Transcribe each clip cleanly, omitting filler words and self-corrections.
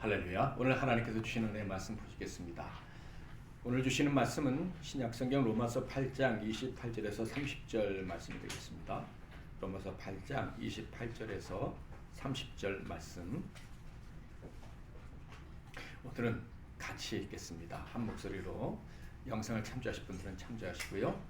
할렐루야. 오늘 하나님께서 주시는 은혜의 말씀 보시겠습니다. 오늘 주시는 말씀은 신약성경 로마서 8장 28절에서 30절 말씀이 되겠습니다. 로마서 8장 28절에서 30절 말씀. 오늘은 같이 읽겠습니다. 한 목소리로. 영상을 참조하실 분들은 참조하시고요.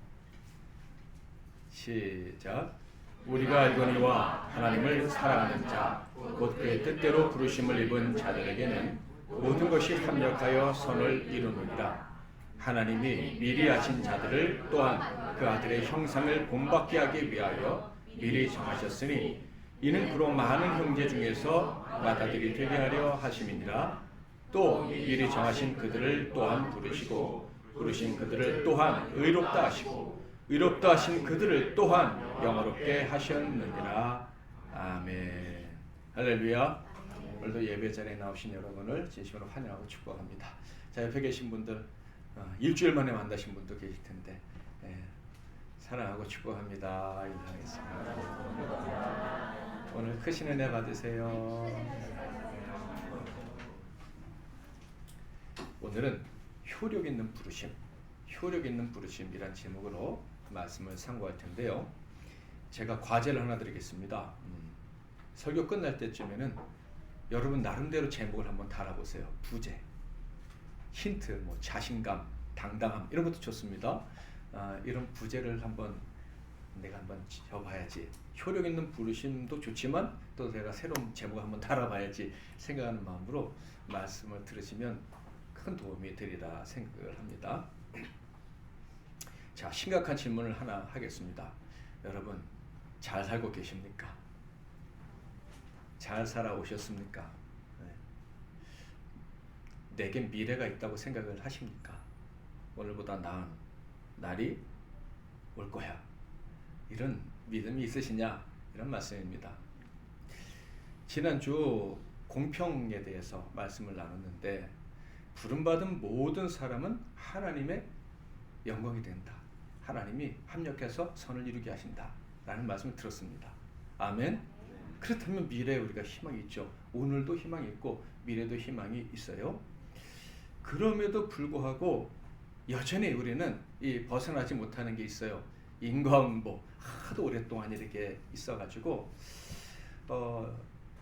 시작. 우리가 알거니와 하나님을 사랑하는 자, 곧 그의 뜻대로 부르심을 입은 자들에게는 모든 것이 합력하여 선을 이루느니라. 하나님이 미리 하신 자들을 또한 그 아들의 형상을 본받게 하기 위하여 미리 정하셨으니 이는 그로 많은 형제 중에서 맏아들이 되게 하려 하심이니라. 또 미리 정하신 그들을 또한 부르시고 부르신 그들을 또한 의롭다 하시고 의롭다 하신 그들을 또한 영화롭게 하셨느니라. 아멘. 할렐루야. 오늘도 예배 자리에 나오신 여러분을 진심으로 환영하고 축복합니다. 자, 옆에 계신 분들 일주일 만에 만나신 분도 계실 텐데 사랑하고 축복합니다. 인사하겠습니다. 오늘 크신 은혜 받으세요. 오늘은 효력 있는 부르심, 효력 있는 부르심이란 제목으로 말씀을 상고할 텐데요. 제가 과제를 하나 드리겠습니다. 설교 끝날 때쯤에는 여러분 나름대로 제목을 한번 달아보세요. 부제, 힌트, 뭐 자신감, 당당함 이런 것도 좋습니다. 이런 부제를 내가 한번 지어봐야지. 효력 있는 부르심도 좋지만 또 내가 새로운 제목을 한번 달아봐야지 생각하는 마음으로 말씀을 들으시면 큰 도움이 되리라 생각을 합니다. 자, 심각한 질문을 하나 하겠습니다. 여러분, 잘 살고 계십니까? 잘 살아오셨습니까? 내게 미래가 있다고 생각을 하십니까? 오늘보다 나은 날이 올 거야. 이런 믿음이 있으시냐? 이런 말씀입니다. 지난주 공평에 대해서 말씀을 나눴는데 부름받은 모든 사람은 하나님의 영광이 된다. 하나님이 합력해서 선을 이루게 하신다. 라는 말씀을 들었습니다. 아멘? 그렇다면 미래에 우리가 희망이 있죠. 오늘도 희망이 있고 미래도 희망이 있어요. 그럼에도 불구하고 여전히 우리는 이 벗어나지 못하는 게 있어요. 인과응보 하도 오랫동안 이렇게 있어가지고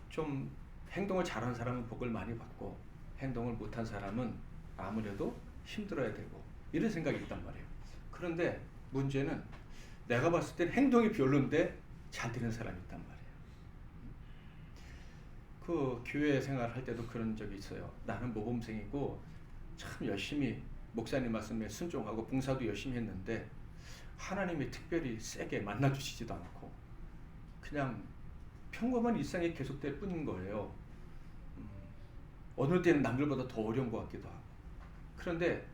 좀 행동을 잘한 사람은 복을 많이 받고 행동을 못한 사람은 아무래도 힘들어야 되고 이런 생각이 있단 말이에요. 그런데 문제는 내가 봤을 땐 행동이 별론데 잘 되는 사람이 있단 말이에요. 그 교회 생활할 때도 그런 적이 있어요. 나는 모범생이고 참 열심히 목사님 말씀에 순종하고 봉사도 열심히 했는데 하나님이 특별히 세게 만나주시지도 않고 그냥 평범한 일상이 계속될 뿐인 거예요. 어느 때는 남들보다 더 어려운 것 같기도 하고. 그런데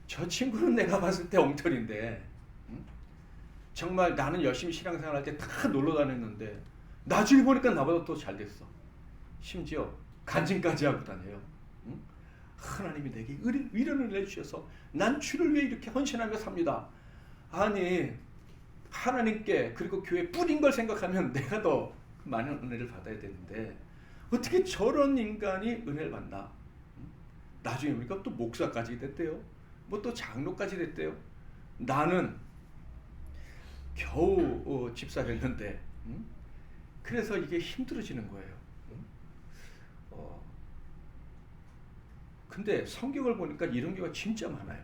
저 친구는 내가 봤을 때 엉터리인데 정말 나는 열심히 신앙생활 할 때 다 놀러 다녔는데 나중에 보니까 나보다 더 잘 됐어. 심지어 간증까지 하고 다녀요. 하나님이 내게 위로를 내주셔서 난 주를 위해 이렇게 헌신하며 삽니다. 아니 하나님께 그리고 교회 뿌린 걸 생각하면 내가 더 많은 은혜를 받아야 되는데 어떻게 저런 인간이 은혜를 받나? 나중에 보니까 또 목사까지 됐대요. 뭐 또 장로까지 됐대요. 나는 겨우 집사했는데 그래서 이게 힘들어지는 거예요. 근데 성경을 보니까 이런 경우가 진짜 많아요.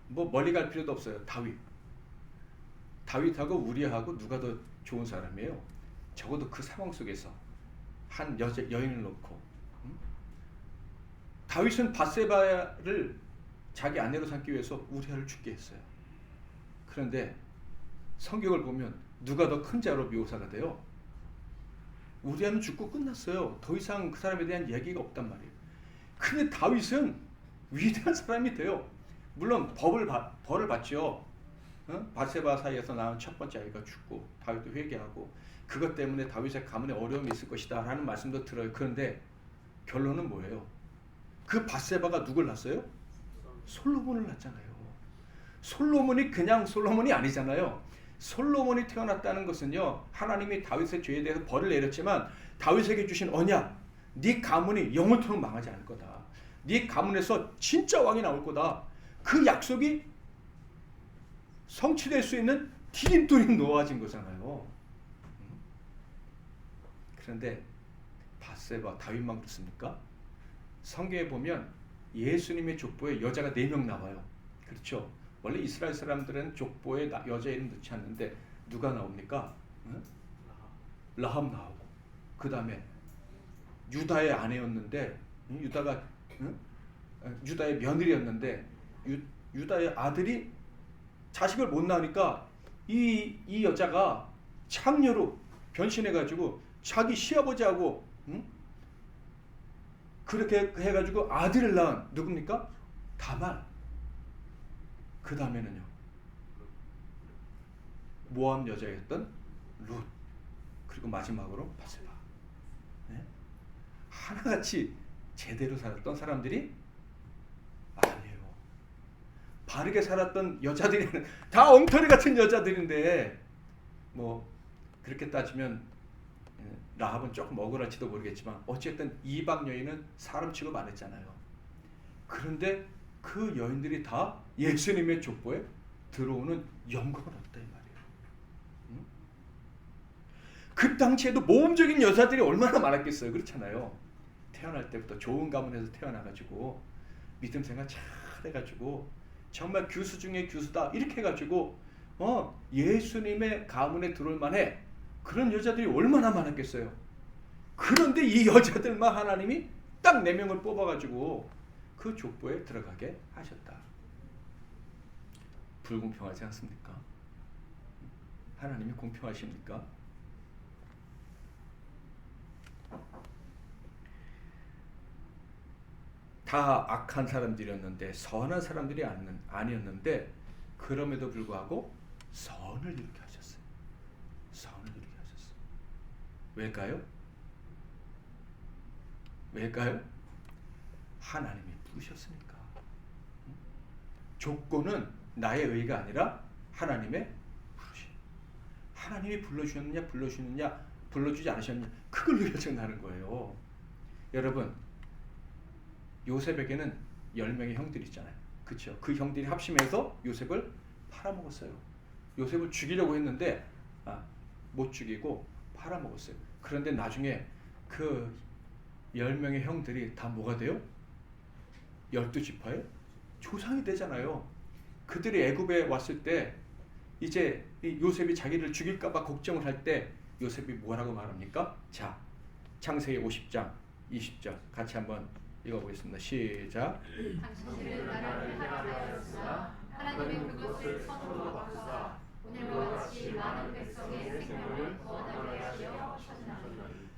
뭐 멀리 갈 필요도 없어요. 다윗하고 우리아하고 누가 더 좋은 사람이에요? 적어도 그 상황 속에서 한 여인을 놓고 다윗은 밧세바를 자기 아내로 삼기 위해서 우리아를 죽게 했어요. 그런데 성경을 보면 누가 더 큰 자로 묘사가 돼요? 우리아는 죽고 끝났어요. 더 이상 그 사람에 대한 얘기가 없단 말이에요. 근데 다윗은 위대한 사람이 돼요. 물론 벌을 받죠. 밧세바 사이에서 낳은 첫 번째 아이가 죽고 다윗도 회개하고 그것 때문에 다윗의 가문에 어려움이 있을 것이다 라는 말씀도 들어요. 그런데 결론은 뭐예요? 그 밧세바가 누굴 낳았어요? 솔로몬을 낳았잖아요. 솔로몬이 그냥 솔로몬이 아니잖아요. 솔로몬이 태어났다는 것은요, 하나님이 다윗의 죄에 대해서 벌을 내렸지만 다윗에게 주신 언약, 네 가문이 영원토록 망하지 않을 거다. 네 가문에서 진짜 왕이 나올 거다. 그 약속이 성취될 수 있는 디딤돌이 놓아진 거잖아요. 그런데 밧세바 다윗만 그렇습니까? 성경에 보면 예수님의 족보에 여자가 4명 나와요. 그렇죠? 원래 이스라엘 사람들은 족보에 여자 이름 넣지 않는데 누가 나옵니까? 라합 나오고, 그 다음에 유다의 아내였는데 유다가 유다의 며느리였는데 유다의 아들이 자식을 못 낳으니까 이 여자가 창녀로 변신해가지고 자기 시아버지하고 그렇게 해가지고 아들을 낳은 누굽니까? 다말. 그 다음에는요 모압 여자였던 룻, 그리고 마지막으로 밧세바. 네? 하나같이 제대로 살았던 사람들이 아니에요. 바르게 살았던 여자들이 다 엉터리 같은 여자들인데, 뭐 그렇게 따지면 라합은 조금 억울할지도 모르겠지만 어쨌든 이방 여인은 사람 취급 안 했잖아요. 그런데 그 여인들이 다 예수님의 족보에 들어오는 영광을 얻었다 이 말이에요. 그 당시에도 모험적인 여자들이 얼마나 많았겠어요. 그렇잖아요. 태어날 때부터 좋은 가문에서 태어나가지고 믿음 생활 잘 해가지고 정말 규수 중에 규수다 이렇게 해가지고 예수님의 가문에 들어올 만해 그런 여자들이 얼마나 많았겠어요. 그런데 이 여자들만 하나님이 딱 4명을 뽑아가지고 그 족보에 들어가게 하셨다. 불공평하지 않습니까? 하나님이 공평하십니까? 다 악한 사람들이었는데 선한 사람들이 아니었는데 그럼에도 불구하고 선을 이루게 하셨어요. 선을 이루게 하셨어요. 왜일까요? 왜일까요? 하나님이 부르셨으니까. 조건은 나의 의가 아니라 하나님의 부르심. 하나님이 불러주셨느냐 불러주지 않으셨느냐 그걸로 결정나는 거예요. 여러분, 요셉에게는 10명의 형들이 있잖아요. 그렇죠? 그 형들이 합심해서 요셉을 팔아먹었어요. 요셉을 죽이려고 했는데 못 죽이고 팔아먹었어요. 그런데 나중에 그 10명의 형들이 다 뭐가 돼요? 12지파의 조상이 되잖아요. 그들이 애굽에 왔을 때 이제 요셉이 자기를 죽일까 봐 걱정을 할 때 요셉이 뭐라고 말합니까? 자, 창세기 50장 20절 같이 한번 읽어보겠습니다. 시작. 당신은 나라를 해하였으나 하나님의 그것을 선으로 바꾸사 오늘과 같이 많은 백성의 생명을 구원하게 하시어 하셨나니.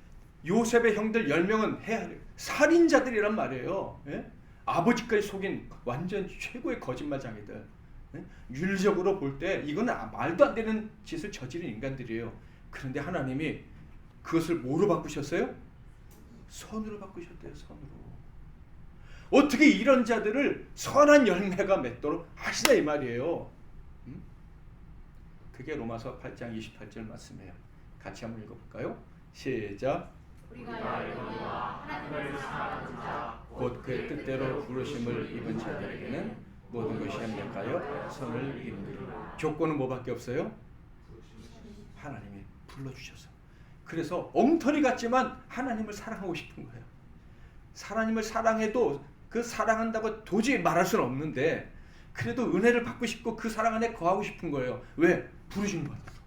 요셉의 형들 10명은 살인자들이란 말이에요. 예? 아버지까지 속인 완전 최고의 거짓말장이들. 예? 윤리적으로 볼 때 이거는 말도 안 되는 짓을 저지른 인간들이에요. 그런데 하나님이 그것을 뭐로 바꾸셨어요? 선으로 바꾸셨대요. 선으로. 어떻게 이런 자들을 선한 열매가 맺도록 하시나 이 말이에요. 그게 로마서 8장 28절 말씀이에요. 같이 한번 읽어볼까요? 시작. 우리가 영원히와 하나님을 사랑하는 자 곧 그의 뜻대로 부르심을 입은 자들에게는 모든 것이 합력하여 선을 이루리라. 조건은 뭐밖에 없어요? 하나님이 불러주셔서. 그래서 엉터리 같지만 하나님을 사랑하고 싶은 거예요. 하나님을 사랑해도 그 사랑한다고 도저히 말할 수는 없는데 그래도 은혜를 받고 싶고 그 사랑 안에 거하고 싶은 거예요. 왜? 부르신 거 같아서.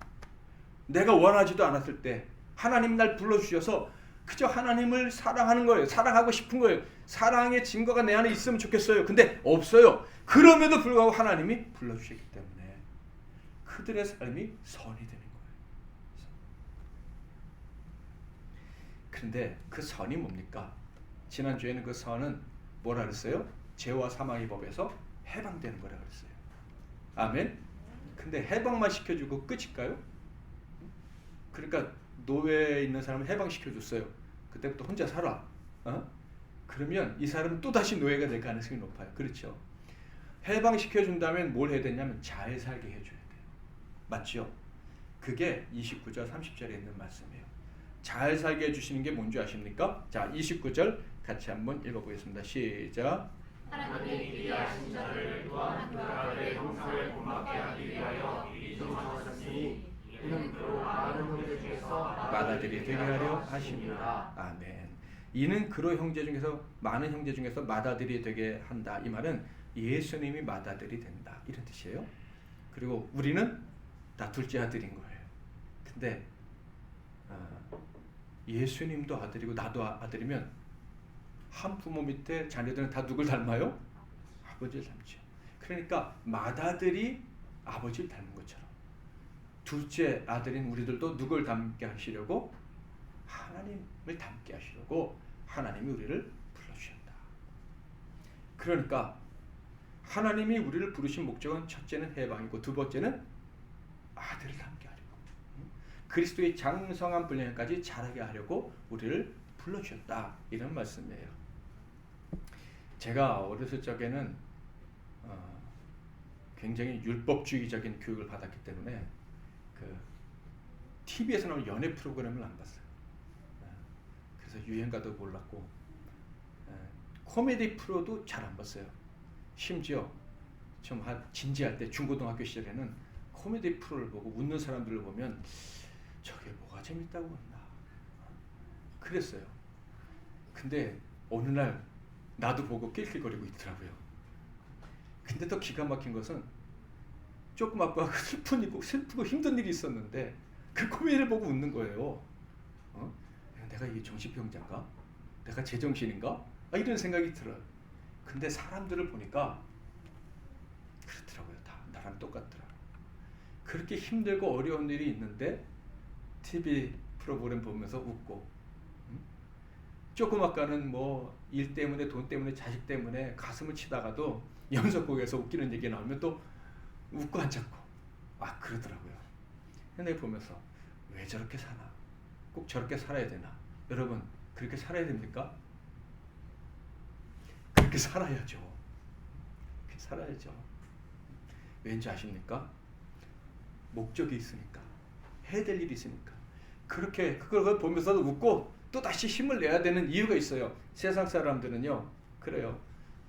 내가 원하지도 않았을 때 하나님 날 불러주셔서 그저 하나님을 사랑하는 거예요. 사랑하고 싶은 거예요. 사랑의 증거가 내 안에 있으면 좋겠어요. 근데 없어요. 그럼에도 불구하고 하나님이 불러주시기 때문에 그들의 삶이 선이 되는 거예요. 그런데 그 선이 뭡니까? 지난주에는 그 선은 뭐라 그랬어요? 죄와 사망의 법에서 해방되는 거라 그랬어요. 아멘? 근데 해방만 시켜주고 끝일까요? 그러니까 노예에 있는 사람을 해방시켜줬어요. 그때부터 혼자 살아. 그러면 이 사람은 또다시 노예가 될 가능성이 높아요. 그렇죠? 해방시켜준다면 뭘 해야 되냐면 잘 살게 해줘야 돼요. 맞죠? 그게 29절 30절에 있는 말씀이에요. 잘 살게 해주시는 게 뭔지 아십니까? 자, 29절 같이 한번 읽어보겠습니다. 시작. 하나님이 기대하신 자를 또한 그 아들의 형상을 본받게 하기 위하여 미리 정하셨으니 이는 그로 많은 형제 중에서 맏아들이 되게 하려 하십니다. 아멘. 이는 그로 형제 중에서 많은 형제 중에서 맏아들이 되게 한다. 이 말은 예수님이 맏아들이 된다 이런 뜻이에요. 그리고 우리는 다 둘째 아들인 거예요. 근데 예수님도 아들이고 나도 아들이면 한 부모 밑에 자녀들은 다 누굴 닮아요? 아버지를 닮죠. 그러니까 맏아들이 아버지를 닮은 것처럼 둘째 아들인 우리들도 누굴 닮게 하시려고? 하나님을 닮게 하시려고 하나님이 우리를 불러주셨다. 그러니까 하나님이 우리를 부르신 목적은 첫째는 해방이고 두 번째는 아들을 닮게 하려고, 그리스도의 장성한 분량까지 자라게 하려고 우리를 불러주셨다 이런 말씀이에요. 제가 어렸을 적에는 굉장히 율법주의적인 교육을 받았기 때문에 그 TV에서 나오는 연애 프로그램을 안 봤어요. 그래서 유행가도 몰랐고 코미디 프로도 잘 안 봤어요. 심지어 좀 진지할 때 중고등학교 시절에는 코미디 프로를 보고 웃는 사람들을 보면 저게 뭐가 재밌다고 했나 그랬어요. 근데 어느 날 나도 보고 낄낄거리고 있더라고요. 근데 또 기가 막힌 것은 조금 아빠가 슬프고 힘든 일이 있었는데 그 코미디를 보고 웃는 거예요. 내가 이게 정신병자인가? 내가 제정신인가? 이런 생각이 들어요. 근데 사람들을 보니까 그렇더라고요. 다 나랑 똑같더라. 그렇게 힘들고 어려운 일이 있는데 TV 프로그램 보면서 웃고, 조금 아까는 뭐 일 때문에 돈 때문에 자식 때문에 가슴을 치다가도 연속곡에서 웃기는 얘기 나오면 또 웃고 앉았고 그러더라고요. 근데 보면서 왜 저렇게 사나? 꼭 저렇게 살아야 되나? 여러분 그렇게 살아야 됩니까? 그렇게 살아야죠. 그렇게 살아야죠. 왠지 아십니까? 목적이 있으니까, 해야 될 일이 있으니까. 그렇게 그걸 보면서도 웃고 또 다시 힘을 내야 되는 이유가 있어요. 세상 사람들은요 그래요.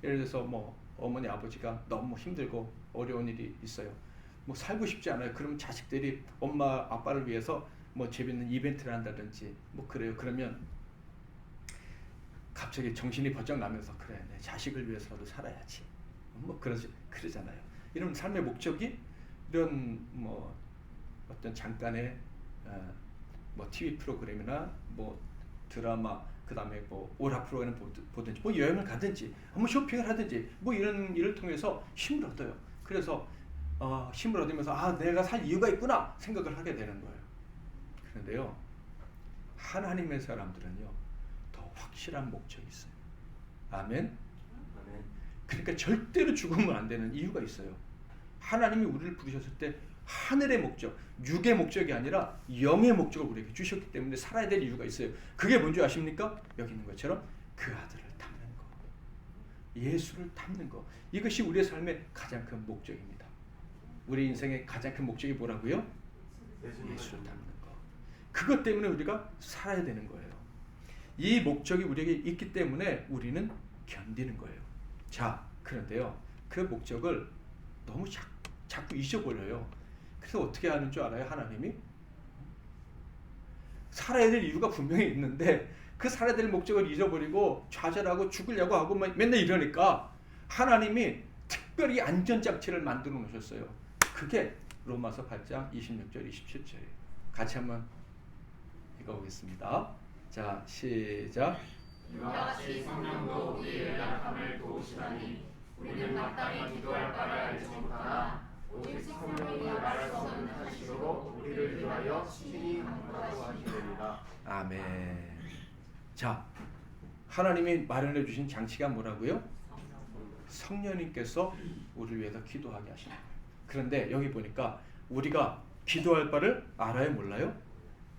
예를 들어서 뭐 어머니 아버지가 너무 힘들고 어려운 일이 있어요. 뭐 살고 싶지 않아요. 그러면 자식들이 엄마 아빠를 위해서 뭐 재밌는 이벤트를 한다든지 뭐 그래요. 그러면 갑자기 정신이 번쩍 나면서 그래 내 자식을 위해서라도 살아야지 뭐 그러잖아요. 이런 삶의 목적이 이런 뭐 어떤 잠깐의 뭐 TV 프로그램이나 뭐 드라마, 그 다음에 뭐 오락 프로그램 보든지 뭐 여행을 가든지 뭐 쇼핑을 하든지 뭐 이런 일을 통해서 힘을 얻어요. 그래서 힘을 얻으면서 내가 살 이유가 있구나 생각을 하게 되는 거예요. 그런데요 하나님의 사람들은요 더 확실한 목적이 있어요. 아멘. 그러니까 절대로 죽으면 안 되는 이유가 있어요. 하나님이 우리를 부르셨을 때 하늘의 목적, 육의 목적이 아니라 영의 목적을 우리에게 주셨기 때문에 살아야 될 이유가 있어요. 그게 뭔지 아십니까? 여기 있는 것처럼 그 아들을 닮는 거, 예수를 닮는 거. 이것이 우리의 삶의 가장 큰 목적입니다. 우리 인생의 가장 큰 목적이 뭐라고요? 예수를 닮는 거. 그것 때문에 우리가 살아야 되는 거예요. 이 목적이 우리에게 있기 때문에 우리는 견디는 거예요. 자, 그런데요 그 목적을 너무 자꾸 잊어버려요. 그래서 어떻게 하는 줄 알아요? 하나님이 살아야 될 이유가 분명히 있는데 그 살아야 될 목적을 잊어버리고 좌절하고 죽으려고 하고 맨날 이러니까 하나님이 특별히 안전장치를 만들어 놓으셨어요. 그게 로마서 8장 26절 27절이에요. 같이 한번 읽어보겠습니다. 자, 시작. 이와 같이 성령도 우리의 연약함을 도우시다니 우리는 마땅히 기도할 바를 알지 못하나 오직 성령이 말할 수 없는 탄식으로 우리를 위하여 친히 간구하고 하시느니라. 아멘. 자, 하나님이 마련해 주신 장치가 뭐라고요? 성령님께서 우리를 위해서 기도하게 하시는 거예요. 그런데 여기 보니까 우리가 기도할 바를 알아요? 몰라요?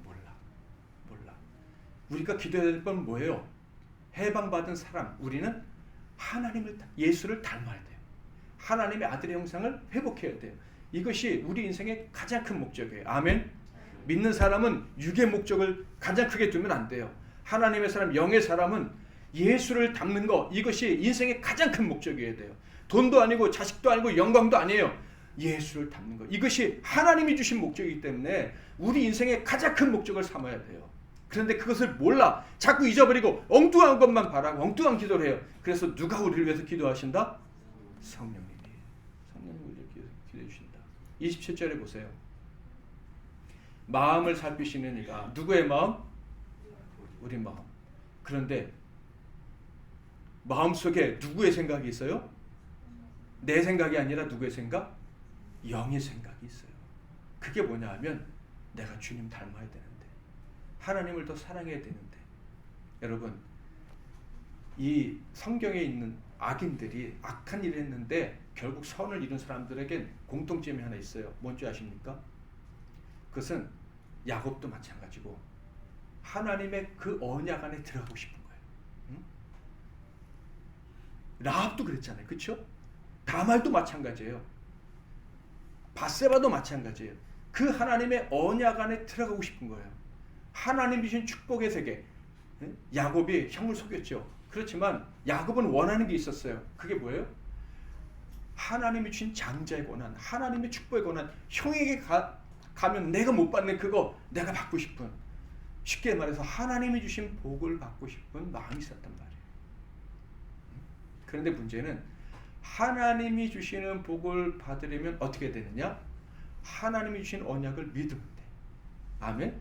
몰라. 우리가 기도해야 될 건 뭐예요? 해방받은 사람, 우리는 예수를 닮아야 돼요. 하나님의 아들의 형상을 회복해야 돼요. 이것이 우리 인생의 가장 큰 목적이에요. 아멘. 믿는 사람은 육의 목적을 가장 크게 두면 안 돼요. 하나님의 사람, 영의 사람은 예수를 닮는 거, 이것이 인생의 가장 큰 목적이어야 돼요. 돈도 아니고 자식도 아니고 영광도 아니에요. 예수를 닮는 것, 이것이 하나님이 주신 목적이기 때문에 우리 인생의 가장 큰 목적을 삼아야 돼요. 그런데 그것을 몰라 자꾸 잊어버리고 엉뚱한 것만 바라고 엉뚱한 기도를 해요. 그래서 누가 우리를 위해서 기도하신다? 성령님이 우리를 위해서 기도해 주신다. 27절에 보세요. 마음을 살피시는 이가 누구의 마음? 우리 마음. 그런데 마음속에 누구의 생각이 있어요? 내 생각이 아니라 누구의 생각? 영의 생각이 있어요. 그게 뭐냐 하면 내가 주님 닮아야 되는데, 하나님을 더 사랑해야 되는데. 여러분, 이 성경에 있는 악인들이 악한 일을 했는데 결국 선을 이룬 사람들에겐 공통점이 하나 있어요. 뭔지 아십니까? 그것은 야곱도 마찬가지고 하나님의 그 언약 안에 들어가고 싶은 거예요. 응? 라합도 그랬잖아요. 그렇죠? 다말도 마찬가지예요. 밧세바도 마찬가지예요. 그 하나님의 언약 안에 들어가고 싶은 거예요. 하나님 주신 축복의 세계. 야곱이 형을 속였죠. 그렇지만 야곱은 원하는 게 있었어요. 그게 뭐예요? 하나님이 주신 장자의 권한, 하나님의 축복의 권한, 형에게 가면 내가 못 받는 그거 내가 받고 싶은, 쉽게 말해서 하나님이 주신 복을 받고 싶은 마음이 있었단 말이에요. 그런데 문제는 하나님이 주시는 복을 받으려면 어떻게 되느냐? 하나님이 주신 언약을 믿으면 돼. 아멘?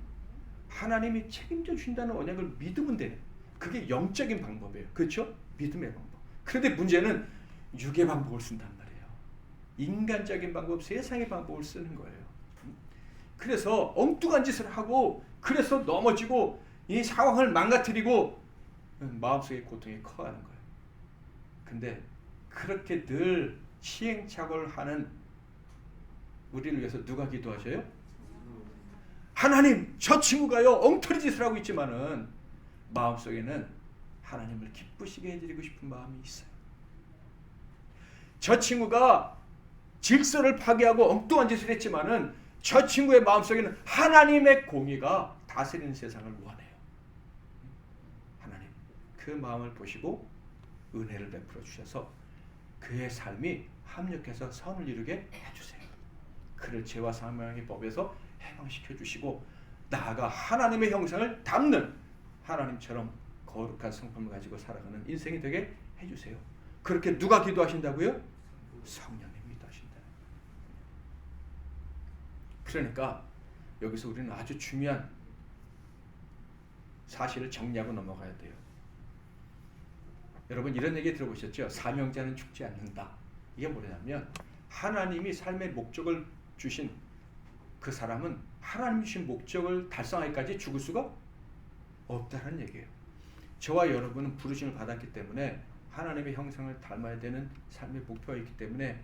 하나님이 책임져 주신다는 언약을 믿으면 돼. 그게 영적인 방법이에요. 그렇죠? 믿음의 방법. 그런데 문제는 육의 방법을 쓴단 말이에요. 인간적인 방법, 세상의 방법을 쓰는 거예요. 그래서 엉뚱한 짓을 하고, 그래서 넘어지고 이 상황을 망가뜨리고 마음속의 고통이 커가는 거예요. 근데 그렇게 늘 시행착오를 하는 우리를 위해서 누가 기도하셔요? 하나님, 저 친구가요 엉터리 짓을 하고 있지만은 마음속에는 하나님을 기쁘시게 해드리고 싶은 마음이 있어요. 저 친구가 질서를 파괴하고 엉뚱한 짓을 했지만은 저 친구의 마음속에는 하나님의 공의가 다스리는 세상을 원해요. 하나님, 그 마음을 보시고 은혜를 베풀어 주셔서 그의 삶이 합력해서 선을 이루게 해주세요. 그를 죄와 사망의 법에서 해방시켜 주시고 나아가 하나님의 형상을 담는 하나님처럼 거룩한 성품을 가지고 살아가는 인생이 되게 해주세요. 그렇게 누가 기도하신다고요? 성령님이 기도하신다. 그러니까 여기서 우리는 아주 중요한 사실을 정리하고 넘어가야 돼요. 여러분, 이런 얘기 들어보셨죠? 사명자는 죽지 않는다. 이게 뭐냐면 하나님이 삶의 목적을 주신 그 사람은 하나님 주신 목적을 달성하기까지 죽을 수가 없다는 얘기예요. 저와 여러분은 부르심을 받았기 때문에 하나님의 형상을 닮아야 되는 삶의 목표가 있기 때문에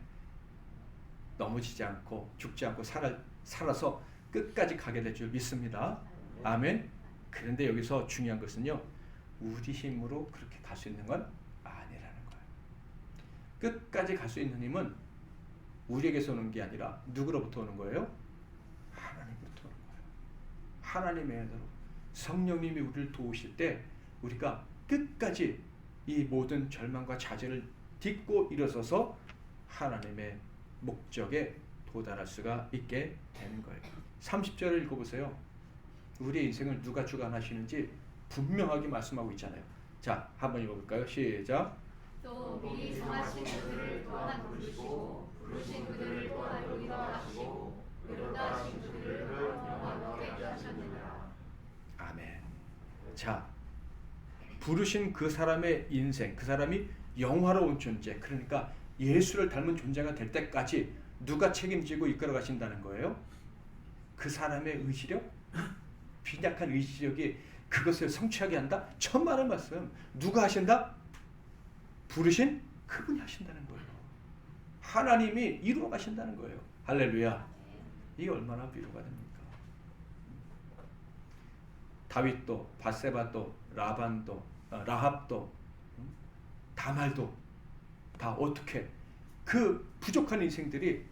넘어지지 않고 죽지 않고 살아서 끝까지 가게 될 줄 믿습니다. 아멘. 그런데 여기서 중요한 것은요, 우리 힘으로 그렇게 갈 수 있는 건 아니라는 거예요. 끝까지 갈 수 있는 힘은 우리에게서 오는 게 아니라 누구로부터 오는 거예요? 하나님으로부터 오는 거예요. 하나님의 은혜로 성령님이 우리를 도우실 때 우리가 끝까지 이 모든 절망과 좌절을 딛고 일어서서 하나님의 목적에 도달할 수가 있게 되는 거예요. 30절을 읽어보세요. 우리의 인생을 누가 주관하시는지 분명하게 말씀하고 있잖아요. 자, 한번 읽어볼까요? 시작. 또 미리 정하신 그들을 또한 부르시고 부르신 그들을 또한 의롭다 하시고 의롭다 하신 그들을 영원하게 하셨느니라. 아멘. 자, 부르신 그 사람의 인생, 그 사람이 영화로운 존재, 그러니까 예수를 닮은 존재가 될 때까지 누가 책임지고 이끌어 가신다는 거예요? 그 사람의 의지력, 빈약한 의지력이 그것을 성취하게 한다? 천만의 말씀. 누가 하신다? 부르신 그분이 하신다는 거예요. 하나님이 이루어 가신다는 거예요. 할렐루야. 이게 얼마나 위로가 됩니까? 다윗도, 밧세바도, 라합도, 다말도 다 어떻게 그 부족한 인생들이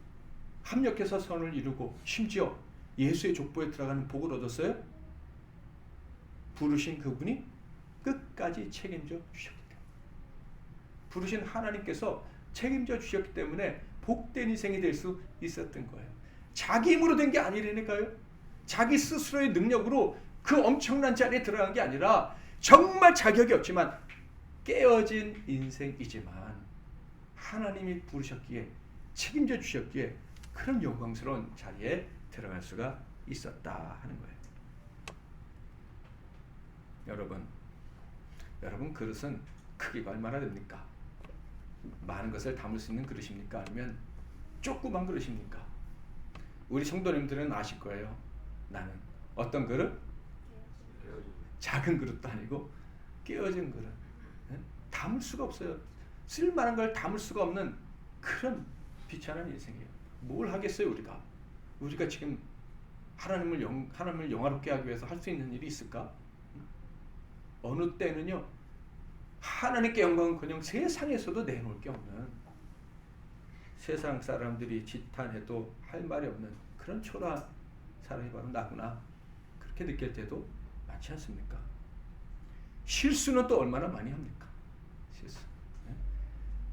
합력해서 선을 이루고 심지어 예수의 족보에 들어가는 복을 얻었어요? 부르신 그분이 끝까지 책임져 주셨기 때문에. 부르신 하나님께서 책임져 주셨기 때문에 복된 인생이 될 수 있었던 거예요. 자기 힘으로 된 게 아니라니까요. 자기 스스로의 능력으로 그 엄청난 자리에 들어간 게 아니라 정말 자격이 없지만 깨어진 인생이지만 하나님이 부르셨기에 책임져 주셨기에 그런 영광스러운 자리에 들어갈 수가 있었다 하는 거예요. 여러분 그릇은 크기가 얼마나 됩니까? 많은 것을 담을 수 있는 그릇입니까? 아니면 조그만 그릇입니까? 우리 성도님들은 아실 거예요. 나는 어떤 그릇? 작은 그릇도 아니고 깨어진 그릇. 담을 수가 없어요. 쓸만한 걸 담을 수가 없는 그런 비천한 인생이에요. 뭘 하겠어요 우리가? 우리가 지금 하나님을 영화롭게 하기 위해서 할 수 있는 일이 있을까? 어느 때는요 하나님께 영광은커녕 세상에서도 내놓을 게 없는, 세상 사람들이 지탄해도 할 말이 없는 그런 초라한 사람이 바로 나구나, 그렇게 느낄 때도 많지 않습니까? 실수는 또 얼마나 많이 합니까? 실수.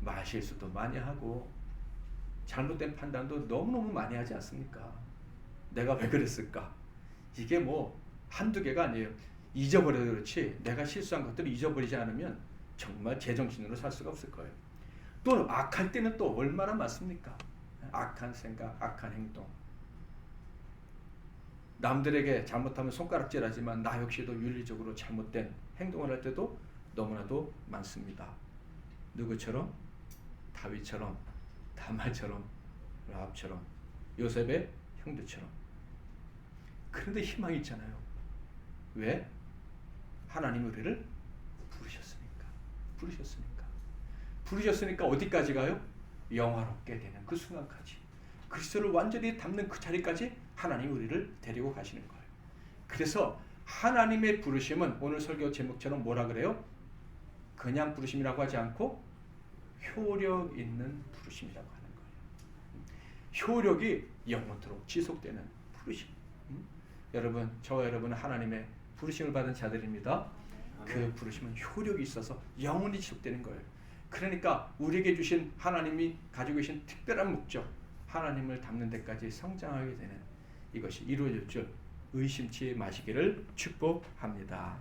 말실수도 많이 하고 잘못된 판단도 너무너무 많이 하지 않습니까? 내가 왜 그랬을까? 이게 뭐 한두 개가 아니에요. 잊어버려도 그렇지 내가 실수한 것들을 잊어버리지 않으면 정말 제정신으로 살 수가 없을 거예요. 또 악할 때는 또 얼마나 많습니까? 악한 생각, 악한 행동. 남들에게 잘못하면 손가락질하지만 나 역시도 윤리적으로 잘못된 행동을 할 때도 너무나도 많습니다. 누구처럼? 다윗처럼, 다말처럼, 라합처럼, 요셉의 형제처럼. 그런데 희망이 있잖아요. 왜? 하나님 우리를 부르셨으니까 어디까지 가요? 영화롭게 되는 그 순간까지, 그리스도를 완전히 담는 그 자리까지 하나님 우리를 데리고 가시는 거예요. 그래서 하나님의 부르심은 오늘 설교 제목처럼 뭐라 그래요? 그냥 부르심이라고 하지 않고 효력 있는 부르심이라고 하는 거예요. 효력이 영원토록 지속되는 부르심. 여러분, 저와 여러분은 하나님의 부르심을 받은 자들입니다. 그 부르심은 효력이 있어서 영원히 지속되는 거예요. 그러니까 우리에게 주신 하나님이 가지고 계신 특별한 목적, 하나님을 닮는 데까지 성장하게 되는 이것이 이루어질 줄 의심치 마시기를 축복합니다.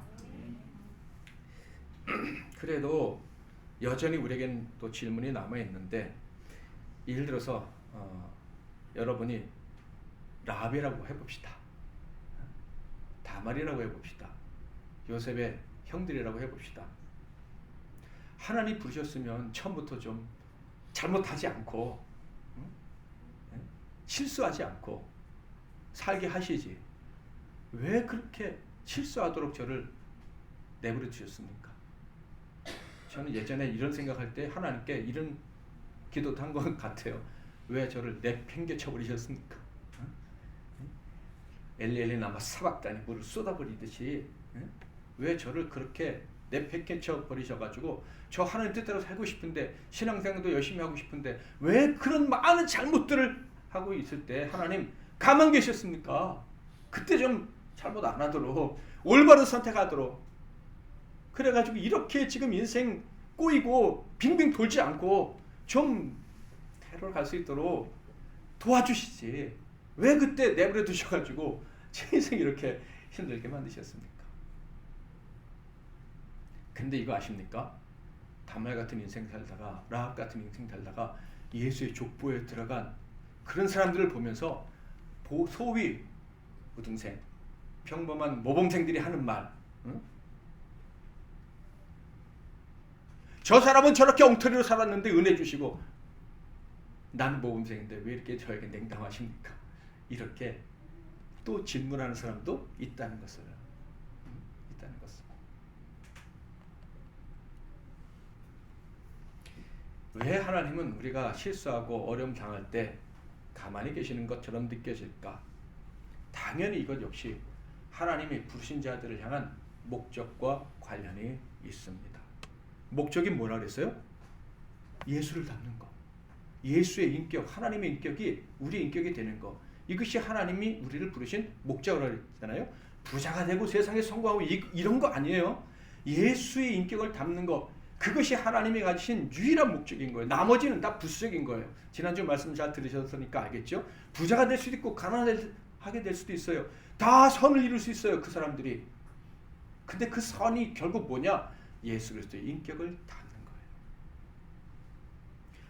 그래도 여전히 우리에겐 또 질문이 남아있는데, 예를 들어서 여러분이 라합이라고 해봅시다. 다말이라고 해봅시다. 요셉의 형들이라고 해봅시다. 하나님 부르셨으면 처음부터 좀 잘못하지 않고 실수하지 않고 살게 하시지, 왜 그렇게 실수하도록 저를 내버려 두셨습니까? 저는 예전에 이런 생각할 때 하나님께 이런 기도도 한 것 같아요. 왜 저를 내팽개쳐 버리셨습니까? 엘리엘리 나마 사박단이 물을 쏟아버리듯이 왜 저를 그렇게 내팽개쳐 버리셔가지고 저 하나님 뜻대로 살고 싶은데, 신앙생활도 열심히 하고 싶은데 왜 그런 많은 잘못들을 하고 있을 때 하나님 가만 계셨습니까? 그때 좀 잘못 안 하도록, 올바른 선택하도록, 그래가지고 이렇게 지금 인생 꼬이고 빙빙 돌지 않고 좀 대로를 갈 수 있도록 도와주시지, 왜 그때 내버려 두셔가지고 제 인생 이렇게 힘들게 만드셨습니까? 근데 이거 아십니까? 다말 같은 인생 살다가, 라합 같은 인생 살다가 예수의 족보에 들어간 그런 사람들을 보면서 소위 우등생, 평범한 모범생들이 하는 말, 저 사람은 저렇게 엉터리로 살았는데 은혜 주시고 나는 모범생인데 왜 이렇게 저에게 냉담하십니까? 이렇게 또 질문하는 사람도 있다는 것을, 왜 하나님은 우리가 실수하고 어려움 당할 때 가만히 계시는 것처럼 느껴질까? 당연히 이것 역시 하나님이 부르신 자들을 향한 목적과 관련이 있습니다. 목적이 뭐라 그랬어요? 예수를 닮는 것, 예수의 인격, 하나님의 인격이 우리의 인격이 되는 것, 이것이 하나님이 우리를 부르신 목적이라고 했잖아요. 부자가 되고 세상에 성공하고 이런 거 아니에요. 예수의 인격을 담는 거, 그것이 하나님이 가지신 유일한 목적인 거예요. 나머지는 다 부수적인 거예요. 지난주 말씀 잘 들으셨으니까 알겠죠? 부자가 될 수도 있고 가난하게 될 수도 있어요. 다 선을 이룰 수 있어요, 그 사람들이. 근데 그 선이 결국 뭐냐? 예수 그리스도의 인격을 담는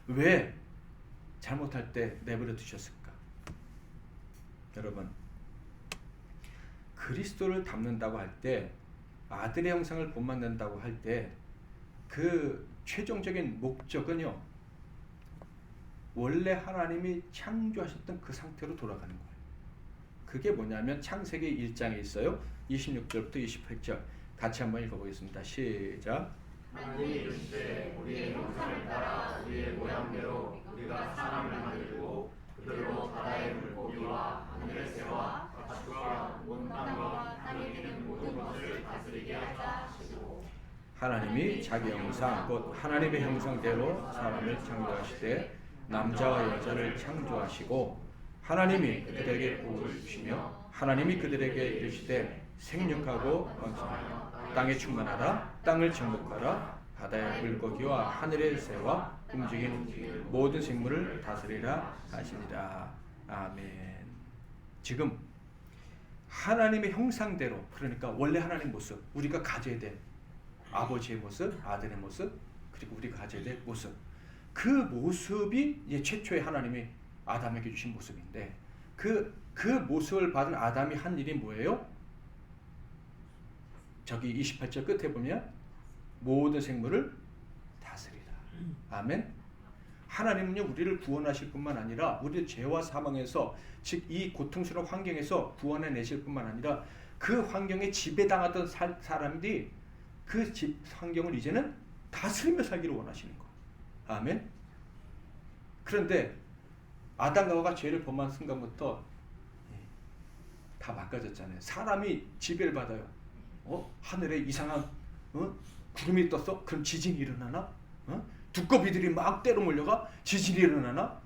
거예요. 왜 잘못할 때 내버려 두셨을까? 여러분, 그리스도를 담는다고 할 때, 아들의 형상을 본받는다고 할 때 그 최종적인 목적은요, 원래 하나님이 창조하셨던 그 상태로 돌아가는 거예요. 그게 뭐냐면 창세기 1장에 있어요. 26절부터 28절 같이 한번 읽어보겠습니다. 시작. 하나님이 이르시되 우리의 형상을 따라 우리의 모양대로 우리가 사람을 만들고 그들로 바다의 물고기와 하늘의 새와 가축과 온 땅과 땅에 있는 모든 것을 다스리게 하자 하시고, 하나님이 자기 형상 곧 하나님의 형상대로 사람을 창조하시되 남자와 여자를 창조하시고 하나님이 그들에게 복을 주시며 하나님이 그들에게 이르시되 생육하고 번성하여 땅에 충만하라. 땅을 정복하라. 바다의 물고기와 하늘의 새와 움직이는 모든 생물을 다스리라 하시니라. 아멘. 지금 하나님의 형상대로, 그러니까 원래 하나님 모습, 우리가 가져야 될 아버지의 모습, 아들의 모습, 그리고 우리가 가져야 될 모습, 그 모습이 이제 최초의 하나님이 아담에게 주신 모습인데, 그 모습을 받은 아담이 한 일이 뭐예요? 저기 28절 끝에 보면 모든 생물을 다스리라. 아멘. 하나님은요, 우리를 구원하실 뿐만 아니라 우리를 죄와 사망에서, 즉 이 고통스러운 환경에서 구원해 내실 뿐만 아니라 그 환경에 지배당하던 사람들이 그 환경을 이제는 다스리며 살기를 원하시는 거예요. 아멘. 그런데 아담과 하와가 죄를 범한 순간부터 다 망가졌잖아요. 사람이 지배를 받아요. 하늘에 이상한 구름이 떴어? 그럼 지진이 일어나나? 두꺼비들이 막 때로 몰려가? 지진이 일어나나?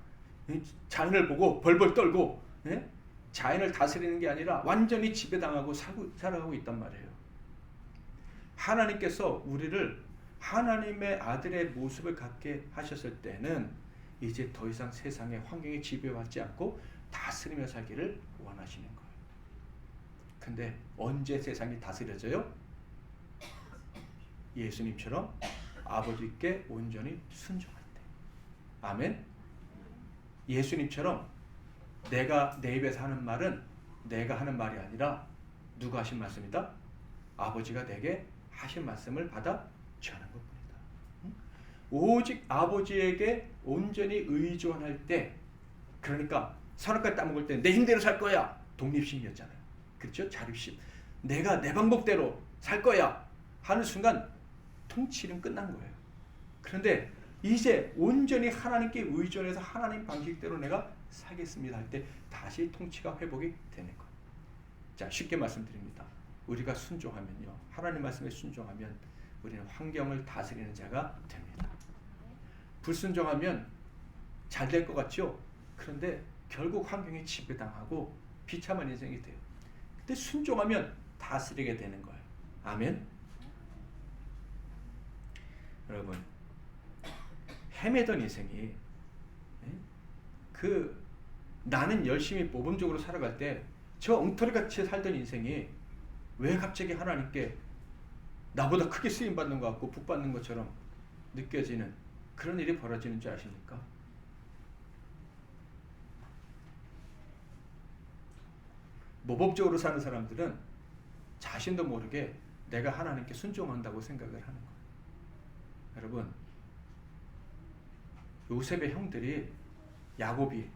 자연을 보고 벌벌 떨고, 자연을 다스리는 게 아니라 완전히 지배당하고 살아가고 있단 말이에요. 하나님께서 우리를 하나님의 아들의 모습을 갖게 하셨을 때는 이제 더 이상 세상의 환경에 지배받지 않고 다스리며 살기를 원하시는 거예요. 근데 언제 세상이 다스려져요? 예수님처럼 아버지께 온전히 순종할 때. 아멘. 예수님처럼 내가 내 입에서 하는 말은 내가 하는 말이 아니라 누가 하신 말씀이다? 아버지가 내게 하신 말씀을 받아 전하는 것입니다. 오직 아버지에게 온전히 의존할 때, 그러니까 선악과를 따먹을 때 내 힘대로 살 거야, 독립심이었잖아요. 그렇죠? 자립심. 내가 내 방법대로 살 거야 하는 순간 통치는 끝난 거예요. 그런데 이제 온전히 하나님께 의존해서 하나님 방식대로 내가 살겠습니다 할 때 다시 통치가 회복이 되는 거예요. 자, 쉽게 말씀드립니다. 우리가 순종하면요, 하나님 말씀에 순종하면 우리는 환경을 다스리는 자가 됩니다. 불순종하면 잘 될 것 같죠? 그런데 결국 환경에 지배당하고 비참한 인생이 돼요. 근데 순종하면 다스리게 되는 거예요. 아멘. 여러분, 헤매던 인생이, 나는 열심히 모범적으로 살아갈 때 저 엉터리같이 살던 인생이 왜 갑자기 하나님께 나보다 크게 쓰임받는 것 같고 복받는 것처럼 느껴지는 그런 일이 벌어지는 줄 아십니까? 모범적으로 사는 사람들은 자신도 모르게 내가 하나님께 순종한다고 생각을 하는 거예요. 여러분, 요셉의 형들이, 야곱이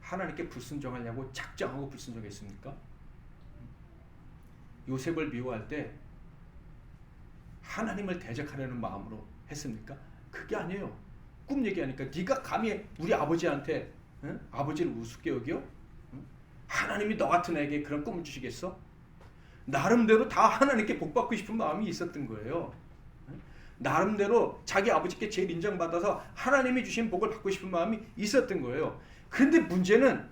하나님께 불순종하려고 작정하고 불순종했습니까? 요셉을 미워할 때 하나님을 대적하려는 마음으로 했습니까? 그게 아니에요. 꿈 얘기하니까 네가 감히 우리 아버지한테, 아버지를 우습게 여겨? 하나님이 너 같은 애에게 그런 꿈을 주시겠어? 나름대로 다 하나님께 복받고 싶은 마음이 있었던 거예요. 나름대로 자기 아버지께 제일 인정받아서 하나님이 주신 복을 받고 싶은 마음이 있었던 거예요. 그런데 문제는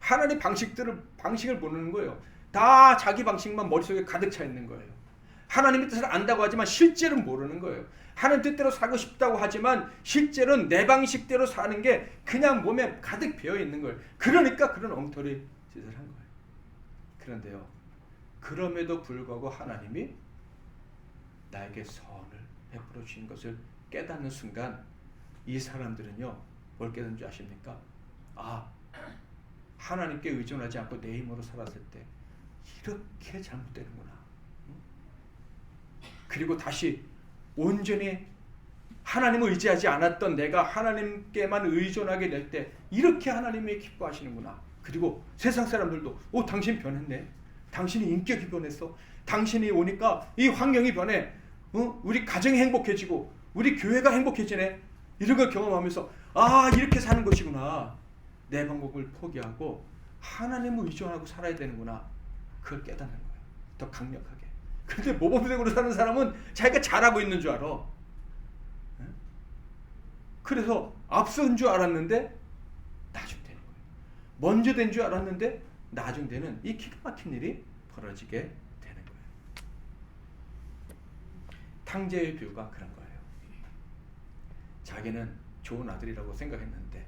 하나님 방식을 모르는 거예요. 다 자기 방식만 머릿속에 가득 차 있는 거예요. 하나님의 뜻을 안다고 하지만 실제는 모르는 거예요. 하나님 뜻대로 살고 싶다고 하지만 실제로는 내 방식대로 사는 게 그냥 몸에 가득 배어 있는 거예요. 그러니까 그런 엉터리 짓을 한 거예요. 그런데요, 그럼에도 불구하고 하나님이 나에게 선을 베풀어 주신 것을 깨닫는 순간 이 사람들은요, 뭘 깨닫는 줄 아십니까? 아, 하나님께 의존하지 않고 내 힘으로 살았을 때 이렇게 잘못되는구나. 그리고 다시 온전히 하나님을 의지하지 않았던 내가 하나님께만 의존하게 될 때 이렇게 하나님이 기뻐하시는구나. 그리고 세상 사람들도 당신 변했네. 당신이 인격이 변했어. 당신이 오니까 이 환경이 변해. 우리 가정이 행복해지고 우리 교회가 행복해지네. 이런 걸 경험하면서 이렇게 사는 것이구나. 내 방법을 포기하고 하나님을 의존하고 살아야 되는구나. 그걸 깨닫는 거예요. 더 강력하게. 근데 모범생으로 사는 사람은 자기가 잘하고 있는 줄 알아. 그래서 앞선 줄 알았는데 나중 되는 거예요. 먼저 된 줄 알았는데 나중 되는 이 기가 막힌 일이 벌어지게 되는 거예요. 탕자의 비유가 그런 거예요. 자기는 좋은 아들이라고 생각했는데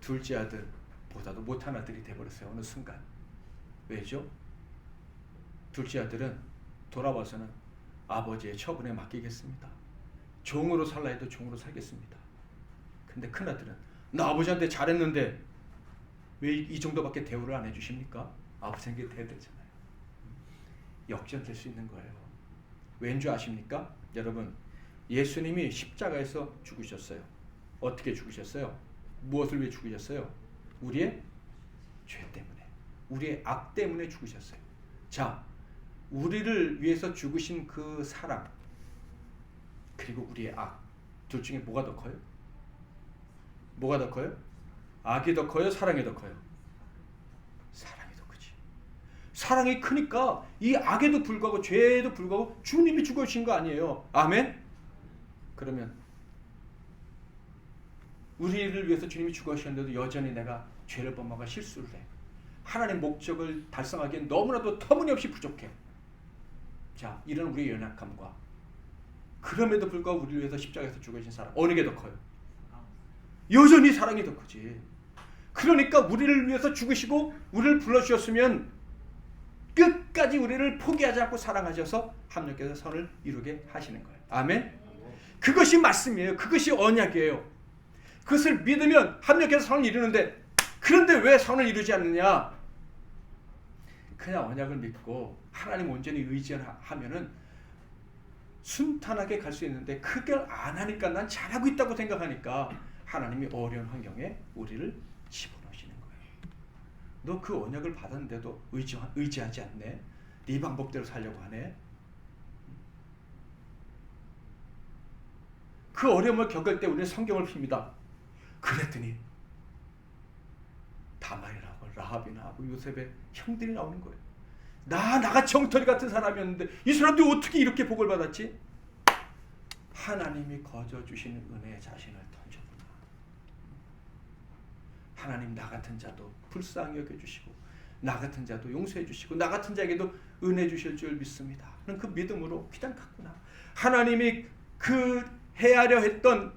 둘째 아들보다도 못한 아들이 돼버렸어요. 어느 순간. 왜죠? 둘째 아들은 돌아와서는 아버지의 처분에 맡기겠습니다. 종으로 살라 해도 종으로 살겠습니다. 근데 큰 아들은 나 아버지한테 잘했는데 왜 이 정도밖에 대우를 안 해주십니까? 아버지에게 대대잖아요. 역전될 수 있는 거예요. 왠 줄 아십니까? 여러분, 예수님이 십자가에서 죽으셨어요. 어떻게 죽으셨어요? 무엇을 위해 죽으셨어요? 우리의 죄 때문에, 우리의 악 때문에 죽으셨어요. 자, 우리를 위해서 죽으신 그 사랑 그리고 우리의 악, 둘 중에 뭐가 더 커요? 뭐가 더 커요? 악이 더 커요? 사랑이 더 커요? 사랑이 더 크지. 사랑이 크니까 이 악에도 불구하고 죄에도 불구하고 주님이 죽으신 거 아니에요. 아멘? 그러면 우리를 위해서 주님이 죽으셨는데도 여전히 내가 죄를 범하고 실수를 해. 하나님 목적을 달성하기엔 너무나도 터무니없이 부족해. 자, 이런 우리의 연약함과 그럼에도 불구하고 우리를 위해서 십자가에서 죽으신 사랑, 어느 게 더 커요? 여전히 사랑이 더 크지. 그러니까 우리를 위해서 죽으시고 우리를 불러주셨으면 끝까지 우리를 포기하지 않고 사랑하셔서 합력해서 선을 이루게 하시는 거예요. 아멘? 그것이 말씀이에요. 그것이 언약이에요. 그것을 믿으면 합력해서 선을 이루는데, 그런데 왜 선을 이루지 않느냐? 그냥 언약을 믿고 하나님 온전히 의지하면은 순탄하게 갈 수 있는데, 그걸 안 하니까, 난 잘하고 있다고 생각하니까 하나님이 어려운 환경에 우리를 집어넣으시는 거예요. 너 그 언약을 받았는데도 의지하지 않네? 네 방법대로 살려고 하네? 그 어려움을 겪을 때 우리는 성경을 핍니다. 그랬더니 다말이라고 라합이나 요셉의 형들이 나오는 거예요. 나같이 엉터리 같은 사람이었는데 이 사람들이 어떻게 이렇게 복을 받았지? 하나님이 거저 주시는 은혜의 자신을 던져보나. 하나님 나 같은 자도 불쌍히 여겨주시고 나 같은 자도 용서해 주시고 나 같은 자에게도 은혜 주실 줄 믿습니다. 그 믿음으로 그냥 갔구나. 하나님이 그 해하려 했던,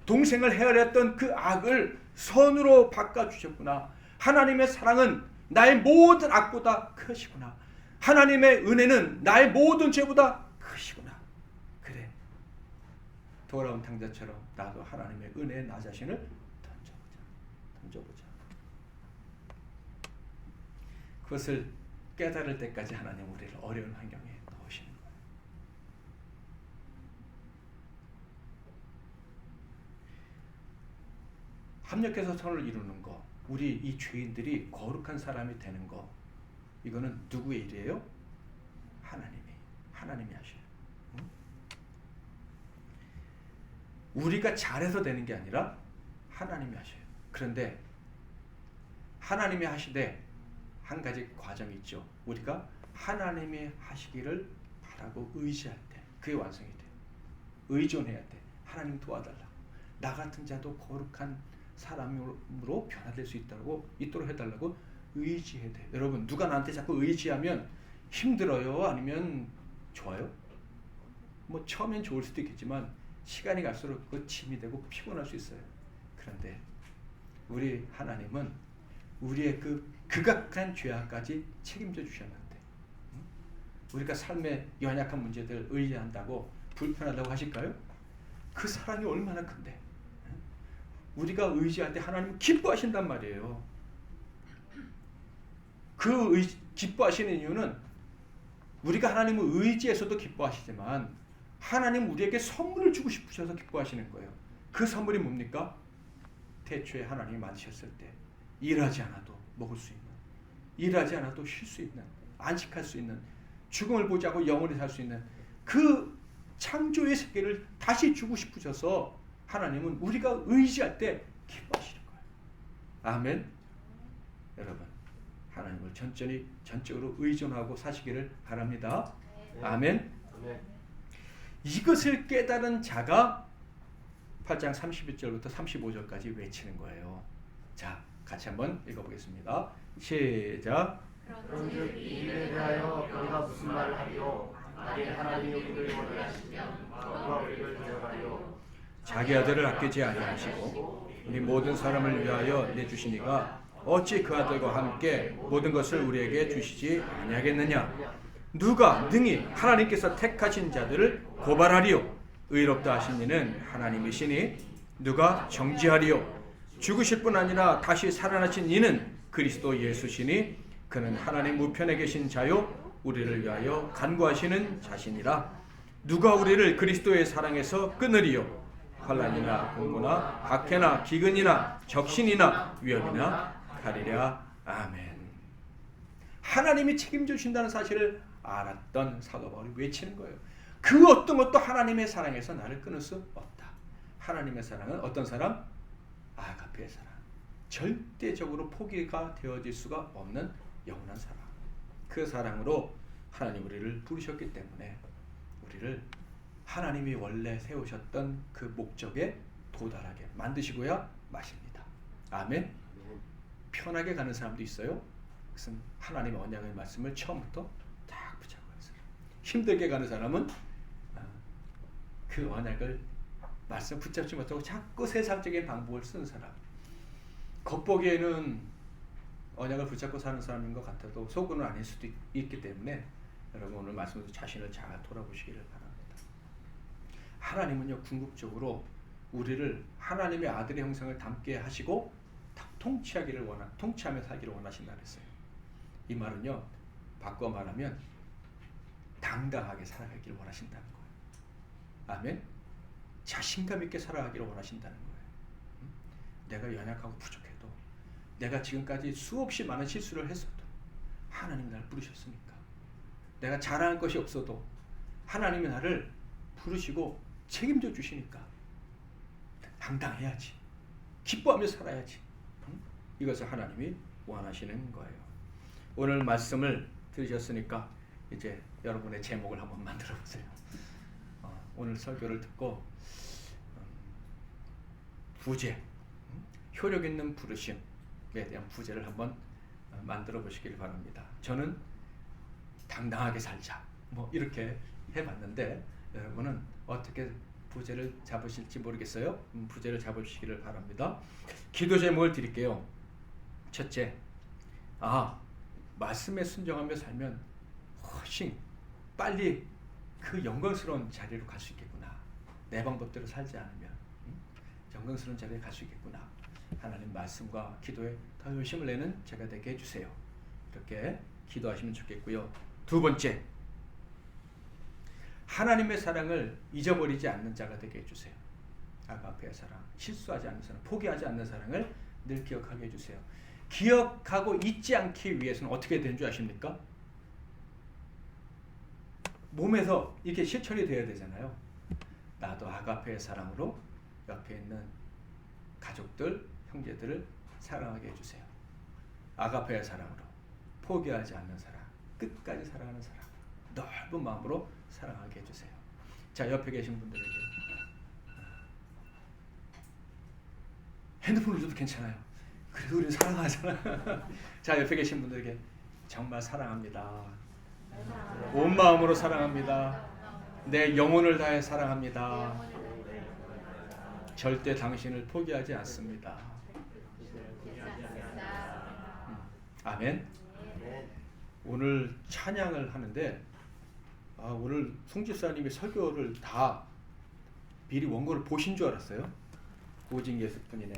동생을 해하려 했던 그 악을 선으로 바꿔주셨구나. 하나님의 사랑은 나의 모든 악보다 크시구나. 하나님의 은혜는 나의 모든 죄보다 크시구나. 그래, 돌아온 탕자처럼 나도 하나님의 은혜에 나 자신을 던져보자. 그것을 깨달을 때까지 하나님 우리를 어려운 환경에 넣으시는 거예요. 합력해서 선을 이루는 거, 우리 이 죄인들이 거룩한 사람이 되는 거, 이거는 누구의 일이에요? 하나님이 하셔요. 우리가 잘해서 되는 게 아니라 하나님이 하셔요. 그런데 하나님이 하시되 한 가지 과정이 있죠. 우리가 하나님이 하시기를 바라고 의지할 때 그게 완성이 돼요. 의존해야 돼. 하나님 도와달라고. 나 같은 자도 거룩한 사람으로 변화될 수 있도록 해달라고 의지해야 돼. 여러분, 누가 나한테 자꾸 의지하면 힘들어요? 아니면 좋아요? 뭐 처음엔 좋을 수도 있겠지만 시간이 갈수록 그 짐이 되고 피곤할 수 있어요. 그런데 우리 하나님은 우리의 그 극악한 죄악까지 책임져 주셨는데, 우리가 삶의 연약한 문제들 의지한다고 불편하다고 하실까요? 그 사랑이 얼마나 큰데, 우리가 의지할 때 하나님은 기뻐하신단 말이에요. 기뻐하시는 이유는 우리가 하나님을 의지해서도 기뻐하시지만 하나님 우리에게 선물을 주고 싶으셔서 기뻐하시는 거예요. 그 선물이 뭡니까? 태초에 하나님이 만드셨을 때 일하지 않아도 먹을 수 있는, 일하지 않아도 쉴 수 있는, 안식할 수 있는, 죽음을 보지 않고 영원히 살 수 있는 그 창조의 세계를 다시 주고 싶으셔서 하나님은 우리가 의지할 때 기뻐하시는 거예요. 아멘. 여러분, 하나님을 전적으로 의존하고 사시기를 바랍니다. 아멘. 이것을 깨달은 자가 8장 31절부터 35절까지 외치는 거예요. 자, 같이 한번 읽어보겠습니다. 시작. 그런즉 이 일에 대하여 너희가 무슨 말을 하리요? 만일 하나님이 우리를 원하시면 누가 우리를 대적하리요? 자기 아들을 아끼지 아니하시고 우리 모든 사람을 위하여 내주시니가 어찌 그 아들과 함께 모든 것을 우리에게 주시지 아니하겠느냐? 누가 능히 하나님께서 택하신 자들을 고발하리요? 의롭다 하신 이는 하나님이시니 누가 정지하리요? 죽으실 뿐 아니라 다시 살아나신 이는 그리스도 예수시니 그는 하나님 우편에 계신 자요 우리를 위하여 간구하시는 자시니라. 누가 우리를 그리스도의 사랑에서 끊으리요? 환난이나 공고나 박해나 기근이나 적신이나 위험이나 가리랴. 아멘. 하나님이 책임져 주신다는 사실을 알았던 사도 바울이 외치는 거예요. 그 어떤 것도 하나님의 사랑에서 나를 끊을 수 없다. 하나님의 사랑은 어떤 사랑? 아가페의 사랑. 절대적으로 포기가 되어질 수가 없는 영원한 사랑. 그 사랑으로 하나님 우리를 부르셨기 때문에 우리를 하나님이 원래 세우셨던 그 목적에 도달하게 만드시고야 마십니다. 아멘. 편하게 가는 사람도 있어요. 그것은 하나님의 언약의 말씀을 처음부터 딱 붙잡고 가는 사람. 힘들게 가는 사람은 그 언약을 말씀 붙잡지 못하고 자꾸 세상적인 방법을 쓰는 사람. 겉보기에는 언약을 붙잡고 사는 사람인 것 같아도 속으로는 아닐 수도 있기 때문에 여러분 오늘 말씀에서 자신을 잘 돌아보시기를 바랍니다. 하나님은요 궁극적으로 우리를 하나님의 아들의 형상을 담게 하시고 통치하며 살기를 원하신다 그랬어요. 이 말은요 바꿔 말하면 당당하게 살아가기를 원하신다는 거예요. 아멘. 자신감 있게 살아가기를 원하신다는 거예요. 내가 연약하고 부족해도, 내가 지금까지 수없이 많은 실수를 했어도 하나님이 나를 부르셨으니까, 내가 잘하는 것이 없어도 하나님이 나를 부르시고 책임져 주시니까 당당해야지, 기뻐하며 살아야지. 이것을 하나님이 원하시는 거예요. 오늘 말씀을 들으셨으니까 이제 여러분의 제목을 한번 만들어 보세요. 오늘 설교를 듣고 부제, 효력 있는 부르심에 대한 부제를 한번 만들어 보시길 바랍니다. 저는 당당하게 살자 뭐 이렇게 해봤는데 여러분은 어떻게 부제를 잡으실지 모르겠어요. 부제를 잡으시기를 바랍니다. 기도 제목을 드릴게요. 첫째, 말씀에 순종하며 살면 훨씬 빨리 그 영광스러운 자리로 갈 수 있겠구나. 내 방법대로 살지 않으면 영광스러운 자리에 갈 수 있겠구나. 하나님 말씀과 기도에 더 열심을 내는 제가 되게 해주세요. 이렇게 기도하시면 좋겠고요. 두 번째, 하나님의 사랑을 잊어버리지 않는 자가 되게 해주세요. 아가페의 사랑, 실수하지 않는 사랑, 포기하지 않는 사랑을 늘 기억하게 해주세요. 기억하고 잊지 않기 위해서는 어떻게 되는 줄 아십니까? 몸에서 이렇게 실천이 되어야 되잖아요. 나도 아가페의 사랑으로 옆에 있는 가족들, 형제들을 사랑하게 해주세요. 아가페의 사랑으로 포기하지 않는 사랑, 끝까지 사랑하는 사랑, 넓은 마음으로 사랑하게 해주세요. 자, 옆에 계신 분들에게 핸드폰을 줘도 괜찮아요. 그래도 우리는 사랑하잖아. 자, 옆에 계신 분들에게 정말 사랑합니다. 온 마음으로 사랑합니다. 내 영혼을 다해 사랑합니다. 절대 당신을 포기하지 않습니다. 아멘. 오늘 찬양을 하는데 오늘 송 집사님이 설교를 다 미리 원고를 보신 줄 알았어요. 오직 예수뿐이네.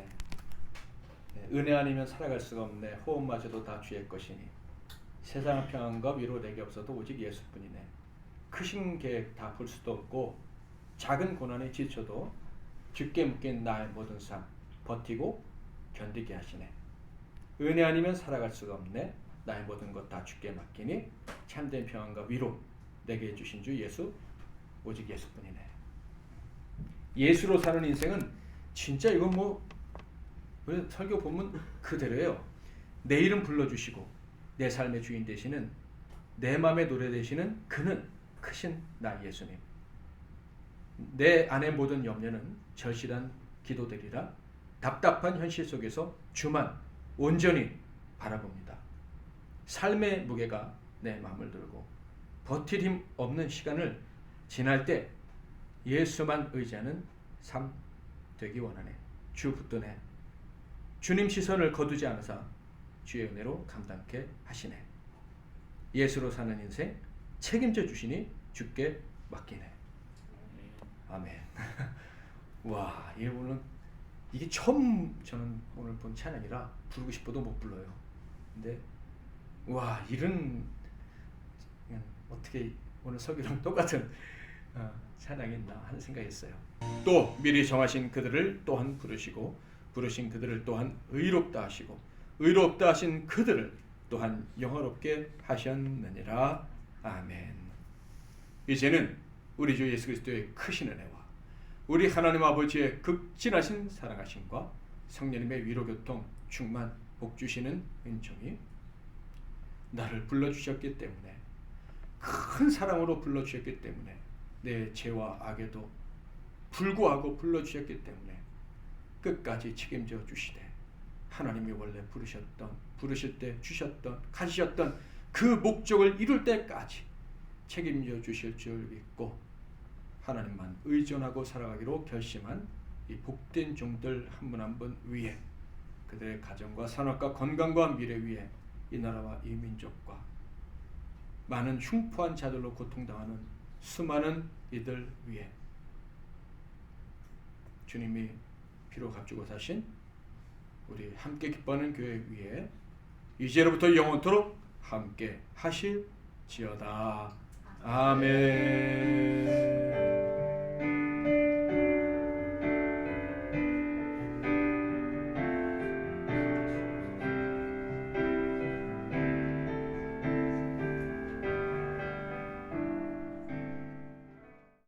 은혜 아니면 살아갈 수가 없네. 호흡마저도 다 주의 것이니 세상 평안과 위로 내게 없어도 오직 예수뿐이네. 크신 계획 다 볼 수도 없고 작은 고난에 지쳐도 죽게 묶인 나의 모든 삶 버티고 견디게 하시네. 은혜 아니면 살아갈 수가 없네. 나의 모든 것 다 주께 맡기니 참된 평안과 위로 내게 주신 주 예수 오직 예수뿐이네. 예수로 사는 인생은 진짜 이건 설교 보면 그대로예요. 내 이름 불러주시고 내 삶의 주인 되시는 내 마음의 노래 되시는 그는 크신 나 예수님. 내 안의 모든 염려는 절실한 기도들이라 답답한 현실 속에서 주만 온전히 바라봅니다. 삶의 무게가 내 마음을 들고 버틸 힘 없는 시간을 지날 때 예수만 의지하는 삶 되기 원하네. 주 붙드네. 주님 시선을 거두지 않으사 주의 은혜로 감당케 하시네. 예수로 사는 인생 책임져 주시니 주께 맡기네. 아멘. 와, 이게 처음 저는 오늘 본 찬양이라 부르고 싶어도 못 불러요. 근데 와, 이런 그냥 어떻게 오늘 설교랑 똑같은 찬양이 있나 하는 생각했어요. 또 미리 정하신 그들을 또한 부르시고 부르신 그들을 또한 의롭다 하시고 의롭다 하신 그들을 또한 영화롭게 하셨느니라. 아멘. 이제는 우리 주 예수 그리스도의 크신 은혜와 우리 하나님 아버지의 극진하신 사랑하심과 성령님의 위로교통 충만 복 주시는 은총이 나를 불러주셨기 때문에 큰 사랑으로 불러주셨기 때문에 내 죄와 악에도 불구하고 불러주셨기 때문에 끝까지 책임져 주시되 하나님이 원래 부르실 때 주셨던 가지셨던 그 목적을 이룰 때까지 책임져 주실 줄 믿고 하나님만 의존하고 살아가기로 결심한 이 복된 종들 한 분 한 분 위에 그들의 가정과 산업과 건강과 미래 위에 이 나라와 이 민족과 많은 흉포한 자들로 고통당하는 수많은 이들 위에 주님이 피로 값주고 사신 우리 함께 기뻐하는 교회 위에 이제로부터 영원토록 함께 하실지어다. 아멘.